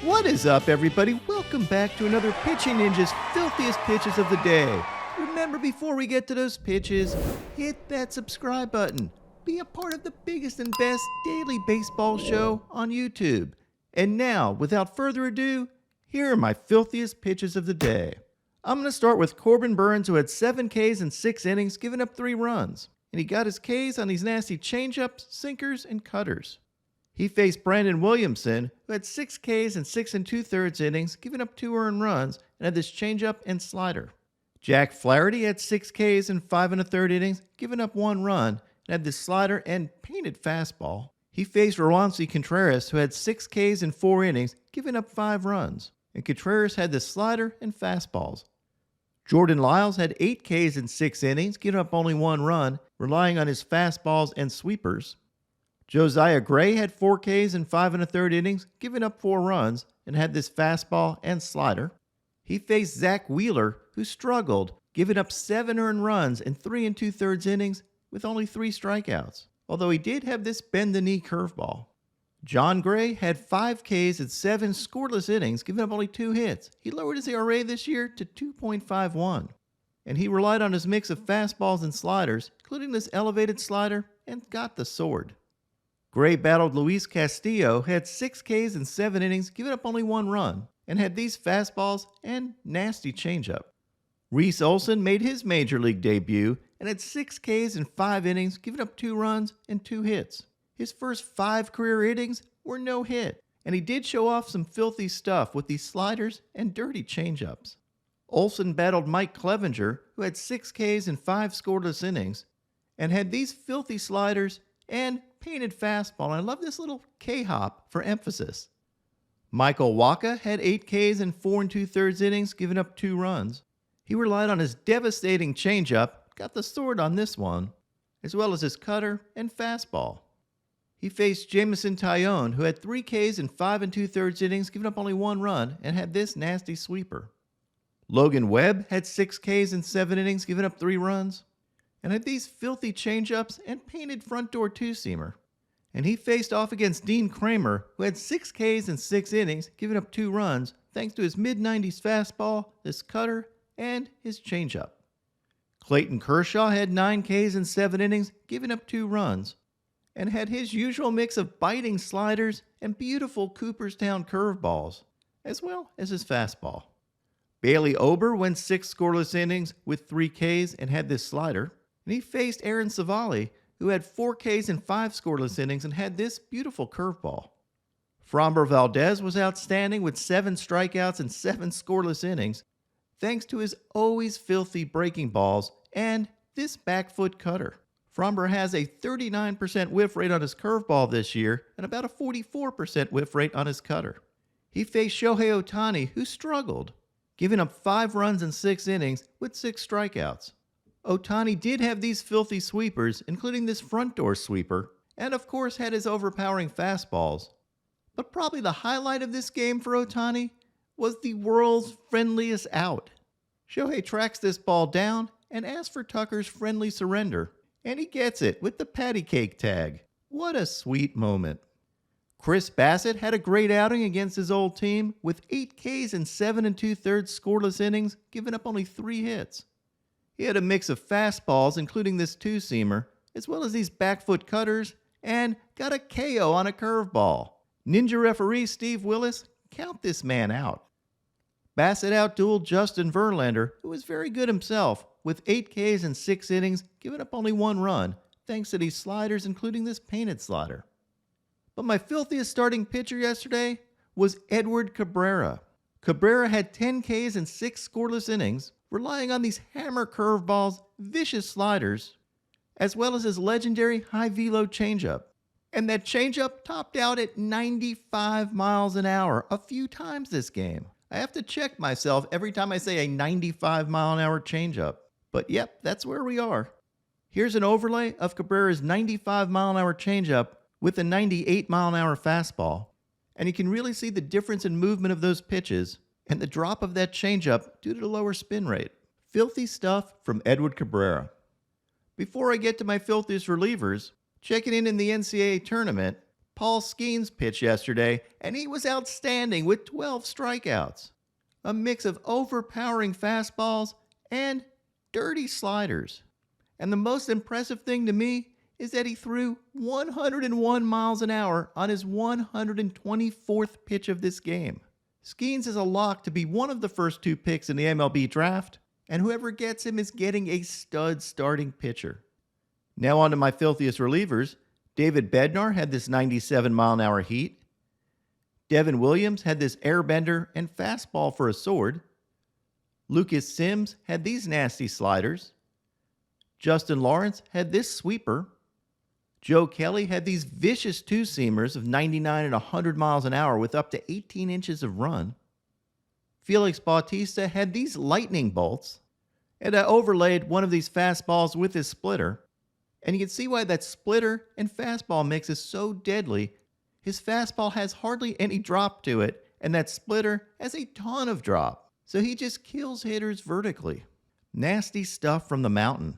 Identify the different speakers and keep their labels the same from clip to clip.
Speaker 1: What is up, everybody? Welcome back to another Pitching Ninja's filthiest pitches of the day. Remember, before we get to those pitches, hit that subscribe button. Be a part of the biggest and best daily baseball show on YouTube. And now, without further ado, here are my filthiest pitches of the day. I'm going to start with Corbin Burnes, who had 7 Ks in 6 innings, giving up 3 runs. And he got his Ks on these nasty changeups, sinkers, and cutters. He faced Brandon Williamson, who had 6 Ks in 6 2/3 innings, giving up 2 earned runs, and had this changeup and slider. Jack Flaherty had 6 Ks in 5 1/3 innings, giving up 1 run, and had this slider and painted fastball. He faced Roansy Contreras, who had 6 Ks in 4 innings, giving up 5 runs, and Contreras had this slider and fastballs. Jordan Lyles had 8 Ks in 6 innings, giving up only 1 run, relying on his fastballs and sweepers. Josiah Gray had 4 Ks in 5 1/3 innings, giving up 4 runs, and had this fastball and slider. He faced Zach Wheeler, who struggled, giving up 7 earned runs in 3 2/3 innings with only 3 strikeouts, although he did have this bend-the-knee curveball. John Gray had 5 Ks in 7 scoreless innings, giving up only 2 hits. He lowered his ERA this year to 2.51, and he relied on his mix of fastballs and sliders, including this elevated slider, and got the sword. Gray battled Luis Castillo, had 6 Ks in 7 innings, giving up only 1 run, and had these fastballs and nasty changeup. Reese Olson made his major league debut and had 6 Ks in 5 innings, giving up 2 runs and 2 hits. His first 5 career innings were no hit, and he did show off some filthy stuff with these sliders and dirty changeups. Olson battled Mike Clevenger, who had 6 Ks in 5 scoreless innings, and had these filthy sliders and painted fastball. And I love this little K-hop for emphasis. Michael Wacha had 8 Ks in 4 2/3 innings, giving up 2 runs. He relied on his devastating changeup, got the sword on this one, as well as his cutter and fastball. He faced Jameson Taillon, who had 3 Ks in 5 2/3 innings, giving up only 1 run, and had this nasty sweeper. Logan Webb had 6 Ks in 7 innings, giving up 3 runs, and had these filthy changeups and painted front door two-seamer. And he faced off against Dean Kramer, who had 6 Ks in 6 innings, giving up 2 runs, thanks to his mid-90s fastball, this cutter, and his changeup. Clayton Kershaw had 9 Ks in 7 innings, giving up 2 runs, and had his usual mix of biting sliders and beautiful Cooperstown curveballs, as well as his fastball. Bailey Ober went 6 scoreless innings with 3 Ks and had this slider. And he faced Aaron Savali, who had 4 Ks in 5 scoreless innings and had this beautiful curveball. Framber Valdez was outstanding with 7 strikeouts and 7 scoreless innings, thanks to his always filthy breaking balls and this back foot cutter. Framber has a 39% whiff rate on his curveball this year and about a 44% whiff rate on his cutter. He faced Shohei Ohtani, who struggled, giving up 5 runs in 6 innings with 6 strikeouts. Ohtani did have these filthy sweepers, including this front door sweeper, and of course had his overpowering fastballs. But probably the highlight of this game for Ohtani was the world's friendliest out. Shohei tracks this ball down and asks for Tucker's friendly surrender, and he gets it with the patty cake tag. What a sweet moment. Chris Bassitt had a great outing against his old team with 8 Ks in 7 2/3 scoreless innings, giving up only 3 hits. He had a mix of fastballs, including this two-seamer, as well as these back foot cutters, and got a KO on a curveball. Ninja referee Steve Willis, count this man out. Bassitt outdueled Justin Verlander, who was very good himself, with 8 Ks in 6 innings, giving up only 1 run, thanks to these sliders, including this painted slider. But my filthiest starting pitcher yesterday was Edward Cabrera. Cabrera had 10 Ks in 6 scoreless innings, relying on these hammer curveballs, vicious sliders, as well as his legendary high-velo changeup. And that changeup topped out at 95 miles an hour a few times this game. I have to check myself every time I say a 95-mile-an-hour changeup. But yep, that's where we are. Here's an overlay of Cabrera's 95-mile-an-hour changeup with a 98-mile-an-hour fastball. And you can really see the difference in movement of those pitches and the drop of that changeup due to the lower spin rate. Filthy stuff from Edward Cabrera. Before I get to my filthiest relievers, checking in the NCAA tournament, Paul Skenes pitched yesterday, and he was outstanding with 12 strikeouts. A mix of overpowering fastballs and dirty sliders. And the most impressive thing to me is that he threw 101 miles an hour on his 124th pitch of this game. Skenes is a lock to be one of the first 2 picks in the MLB draft, and whoever gets him is getting a stud starting pitcher. Now on to my filthiest relievers. David Bednar had this 97-mile-an-hour heat. Devin Williams had this airbender and fastball for a sword. Lucas Sims had these nasty sliders. Justin Lawrence had this sweeper. Joe Kelly had these vicious two-seamers of 99 and 100 miles an hour with up to 18 inches of run. Felix Bautista had these lightning bolts. And I overlaid one of these fastballs with his splitter. And you can see why that splitter and fastball mix is so deadly. His fastball has hardly any drop to it, and that splitter has a ton of drop. So he just kills hitters vertically. Nasty stuff from the mountain.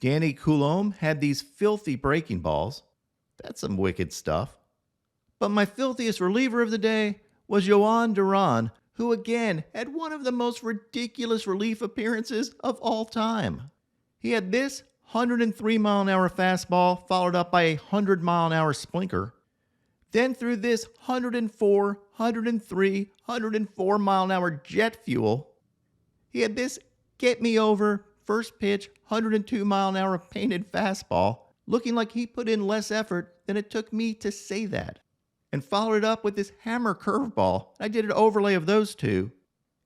Speaker 1: Danny Coulombe had these filthy breaking balls. That's some wicked stuff. But my filthiest reliever of the day was Jhoan Duran, who again had one of the most ridiculous relief appearances of all time. He had this 103-mile-an-hour fastball followed up by a 100-mile-an-hour splinker. Then threw this 104, 103, 104-mile-an-hour jet fuel. He had this get-me-over, first pitch, 102-mile-an-hour painted fastball, looking like he put in less effort than it took me to say that. And followed it up with this hammer curveball. I did an overlay of those two,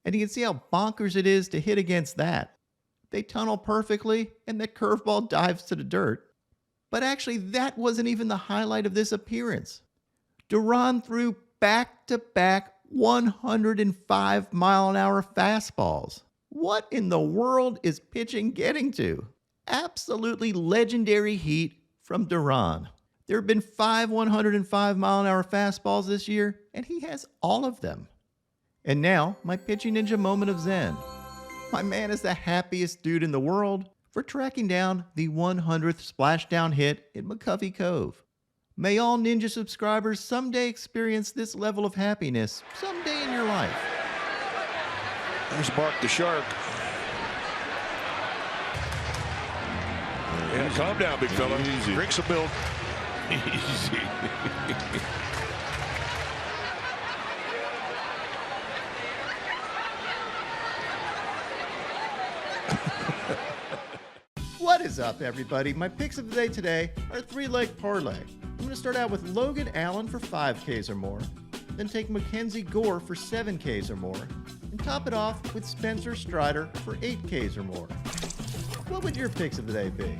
Speaker 1: and you can see how bonkers it is to hit against that. They tunnel perfectly, and that curveball dives to the dirt. But actually, that wasn't even the highlight of this appearance. Duran threw back-to-back 105-mile-an-hour fastballs. What in the world is pitching getting to? Absolutely legendary heat from Duran. There have been 5 105-mile-an-hour fastballs this year, and he has all of them. And now, my pitching ninja moment of zen. My man is the happiest dude in the world for tracking down the 100th splashdown hit in McCovey Cove. May all ninja subscribers someday experience this level of happiness someday in your life.
Speaker 2: There's Mark the Shark. Yeah, calm down, big fella. Easy. Drink some milk. Easy.
Speaker 1: What is up, everybody? My picks of the day today are a 3-leg parlay. I'm going to start out with Logan Allen for 5Ks or more, then take Mackenzie Gore for 7Ks or more, and top it off with Spencer Strider for 8Ks or more. What would your picks of the day be?